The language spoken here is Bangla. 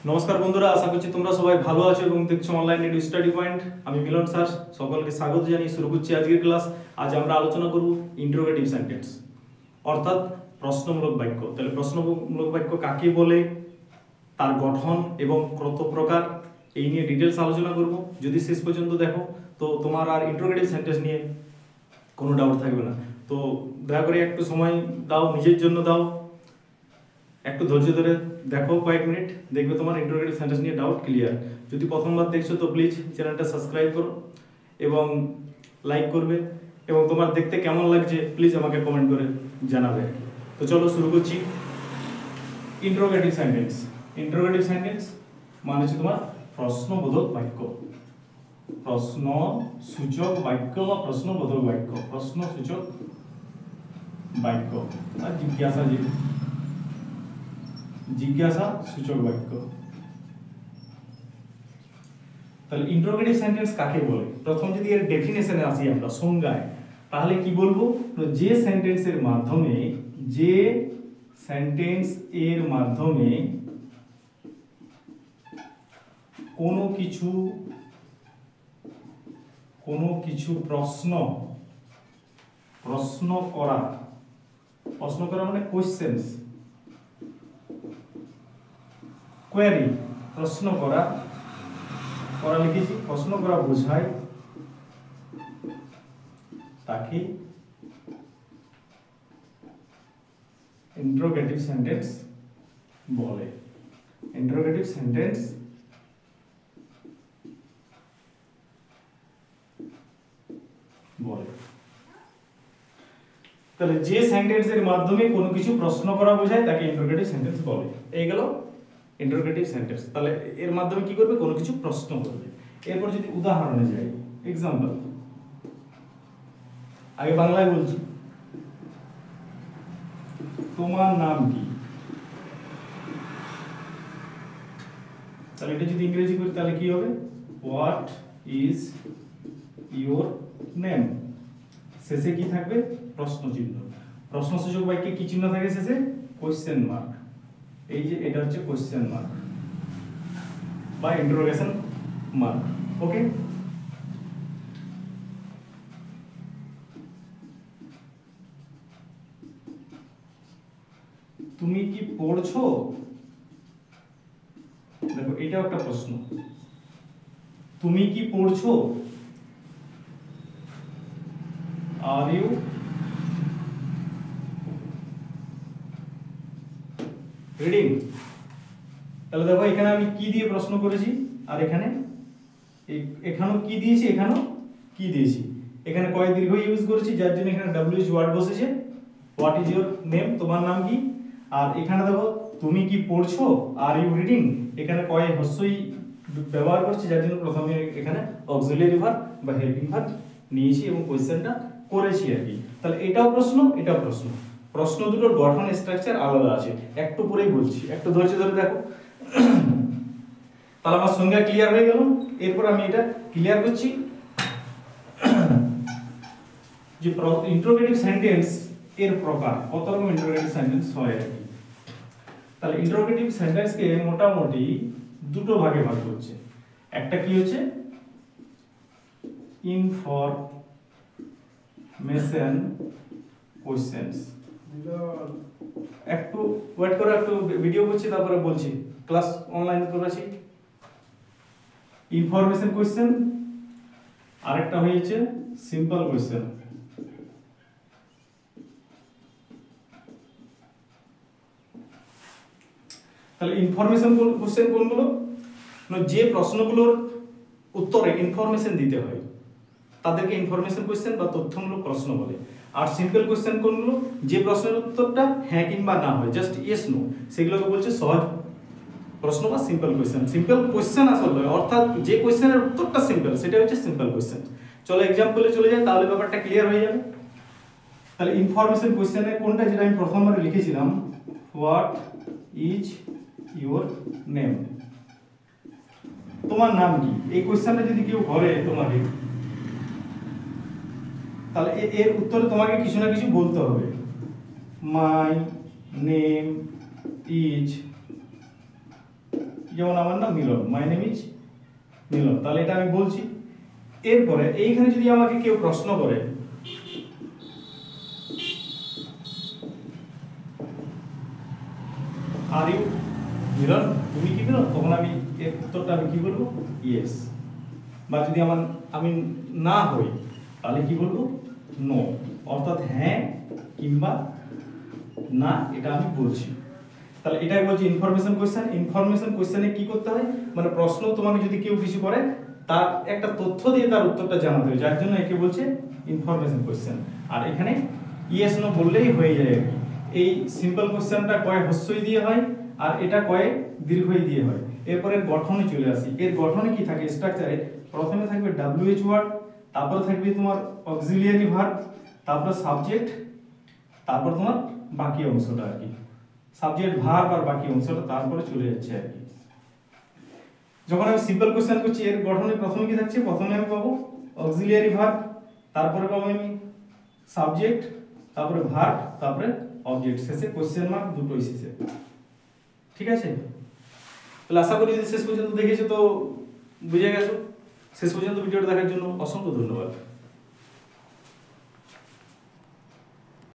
নমস্কার বন্ধুরা, আশা করছি তোমরা সবাই ভালো আছো এবং দেখছো অনলাইন এডু স্টাডি পয়েন্ট। আমি মিলন স্যার, সকলকে স্বাগত জানিয়ে শুরু করছি আজকের ক্লাস। আজ আমরা আলোচনা করব ইন্টারোগেটিভ সেন্টেন্স, অর্থাৎ প্রশ্নমূলক বাক্য। তাহলে প্রশ্নমূলক বাক্য কাকে বলে, তার গঠন এবং কত প্রকার, এই নিয়ে ডিটেলস আলোচনা করব। যদি শেষ পর্যন্ত দেখো তো তোমার আর ইন্টারোগেটিভ সেন্টেন্স নিয়ে কোনো ডাউট থাকবে না। তো দয়া করে একটু সময় দাও, নিজের জন্য দাও, একটু ধৈর্য ধরে দেখো কয়েক মিনিট, দেখবে তোমার ইন্টারোগেটিভ সেন্টেন্স নিয়ে ডাউট ক্লিয়ার। যদি প্রথমবার দেখছো তো প্লিজ চ্যানেলটা সাবস্ক্রাইব করো এবং লাইক করবে, এবং তোমার দেখতে কেমন লাগছে প্লিজ আমাকে কমেন্ট করে জানাবে। তো চলো শুরু করছি। Interrogative sentence. ইন্টারোগেটিভ সেন্টেন্স মানে হচ্ছে তোমার প্রশ্নবোধক বাক্য, প্রশ্নসূচক বাক্য বা প্রশ্নবোধক বাক্য, প্রশ্নসূচক বাক্য আর জিজ্ঞাসা সূচক বাক্য। তাহলে ইন্টারোগেটিভ সেন্টেন্স কাকে বলে? প্রথম যদি এর ডেফিনেশনে আসি আমরা, সংজ্ঞায়, তাহলে কি বলবো? যে সেন্টেন্সের মাধ্যমে কোনো কিছু প্রশ্ন করা মানে কোশ্চেন্স, কোয়েরি, প্রশ্ন করা লিখেছি, প্রশ্ন করা বোঝায়, তাকে ইন্টারোগেটিভ সেন্টেন্স বলে। ইন্টারোগেটিভ সেন্টেন্স বলে। তাহলে যে সেন্টেন্সের মাধ্যমে কোনো কিছু প্রশ্ন করা বোঝায় তাকে ইন্টারোগেটিভ সেন্টেন্স বলে। এই গেল ইন্টারোগেটিভ সেন্টেন্স। তাহলে এর মাধ্যমে কি করবে? কোনো কিছু প্রশ্ন করবে। এরপর যদি উদাহরণে যাই, এক্সাম্পল, আগে বাংলায় বলছি, তোমার নাম কি? তাহলে এটা যদি ইংরেজি করি তাহলে কি হবে? What is your name. শেষে কি থাকবে? প্রশ্ন চিহ্ন। প্রশ্নসূচক বাক্যে কি চিহ্ন থাকে শেষে? Question mark. এই যে এটা হচ্ছে কোশ্চেন মার্ক বা ইন্টারোগেশন মার্ক। ওকে, তুমি কি পড়ছো? দেখো এটাও একটা প্রশ্ন, তুমি কি পড়ছো? Are you reading? তাহলে দেখো এখানে আমি কি দিয়ে প্রশ্ন করেছি, আর এখানেও কি দিয়েছি, এখানেও কি দিয়েছি। এখানে কয় দীর্ঘ ইউজ করেছি, যার জন্য এখানে ডব্লিউএইচ ওয়ার্ড বসেছে, হোয়াট ইজ ইওর নেম, তোমার নাম কি। আর এখানে দেখো তুমি কি পড়ছো, আর ইউ রিডিং, এখানে কয় হস্যই ব্যবহার করছি, যার জন্য প্রথমে এখানে অক্সিলিয়ারি ভার্ব বা হেল্পিং ভার্ব নিয়েছি এবং কোশ্চেনটা করেছি আর কি। তাহলে এটাও প্রশ্ন, এটাও প্রশ্ন। প্রশ্ন দুটোর গঠন স্ট্রাকচার আলাদা আছে, একটু পরেই বলছি, একটু ধৈর্য ধরে দেখো। তাহলে আমার সংজ্ঞা ক্লিয়ার হয়ে গেল। এরপর আমি এটা ক্লিয়ার করছি যে ইন্টারোগেটিভ সেন্টেন্স এর প্রকার, কত রকম ইন্টারোগেটিভ সেন্টেন্স হয় আর কি। তাহলে ইন্টারোগেটিভ সেন্টেন্সকে মোটামুটি দুটো ভাগে ভাগ করছে। একটা কি হচ্ছে ইনফরমেশন কোশ্চেন্স। একটু ওয়েট করো, একটু ভিডিও করছি তারপরে বলছি, ক্লাস অনলাইন করেছি। ইনফরমেশন কোশ্চেন, আরেকটা হয়েছে সিম্পল কোশ্চেন। তাহলে ইনফরমেশন কোশ্চেন কোনগুলো? যে প্রশ্নগুলোর উত্তরে ইনফরমেশন দিতে হয় তাদেরকে ইনফরমেশন কোশ্চেন বা তথ্যমূলক প্রশ্ন বলে। আর সিম্পল কোশ্চেন কোনগুলো? যে প্রশ্নের উত্তরটা হ্যাঁ কিংবা না হয়, জাস্ট ইয়েস নো, সেগুলোকে বলছে সহজ প্রশ্ন বা সিম্পল কোশ্চেন। সিম্পল কোশ্চেন আসলে অর্থাৎ যে কোশ্চেনের উত্তরটা সিম্পল, সেটা হচ্ছে সিম্পল কোশ্চেন। চলো এক্সাম্পলে চলে যাই, তাহলে ব্যাপারটা ক্লিয়ার হয়ে যাবে। তাহলে ইনফরমেশন কোশ্চেনের কোনটা, যেটা আমি প্রথমবার লিখেছিলাম, হোয়াট ইজ ইওর নেম, তোমার নাম কি। এই কোশ্চেনটা যদি কেউ করে তোমাকে, তাহলে এর উত্তরে তোমাকে কিছু না কিছু বলতে হবে। মাই নেম ইজ যেমন আমার নাম মিলন, মাই নেম ইজ মিলন, তাহলে এটা আমি বলছি। এরপরে এইখানে যদি আমাকে কেউ প্রশ্ন করে আর ইউ মিলন, তুমি কি মিলন, তখন আমি এর উত্তরটা আমি কি বলবো, ইয়েস। বা যদি আমি না হই তাহলে কি বলবো, নো। অর্থাৎ হ্যাঁ কিংবা না, এটা আমি বলছি। তাহলে এটাই বলছি ইনফরমেশন কোশ্চেন। ইনফরমেশন কোশ্চেনে কি করতে হয়, মানে প্রশ্ন তোমাকে যদি কেউ কিছু করে তার একটা তথ্য দিয়ে তার উত্তরটা জানাতে হয়, যার জন্য একে বলছে ইনফরমেশন কোশ্চেন। আর এখানে ইয়েস নো বললেই হয়ে যায়। এই সিম্পল কোশ্চেনটা কয় হস্যই দিয়ে হয় আর এটা কয় দীর্ঘই দিয়ে হয়। এরপরে গঠনে চলে আসি। এর গঠনে কি থাকে, স্ট্রাকচারে প্রথমে থাকবে WH ওয়ার্ড, তারপরে থাকবে তোমার অক্সিলিয়ারি ভার্ব, তারপরে সাবজেক্ট, তারপর তোমার বাকি অংশটা আর কি, সাবজেক্ট ভার্ব আর বাকি অংশটা তারপরে চলে যাচ্ছে আর কি। যখন আমি সিম্পল কোশ্চেন করছি এর গঠনে প্রথমে কি থাকছে, প্রথমে আমি পাবো অক্সিলিয়ারি ভার্ব, তারপরে পাবো আমি সাবজেক্ট, তারপরে ভার্ব, তারপরে অবজেক্ট, শেষে কোশ্চেন মার্ক, দুটোই শেষে। ঠিক আছে, তাহলে আশা করি যদি শেষ পর্যন্ত দেখেছো তো বুঝে গেছো। শেষ পর্যন্ত ভিডিওটা দেখার জন্য অসংখ্য ধন্যবাদ।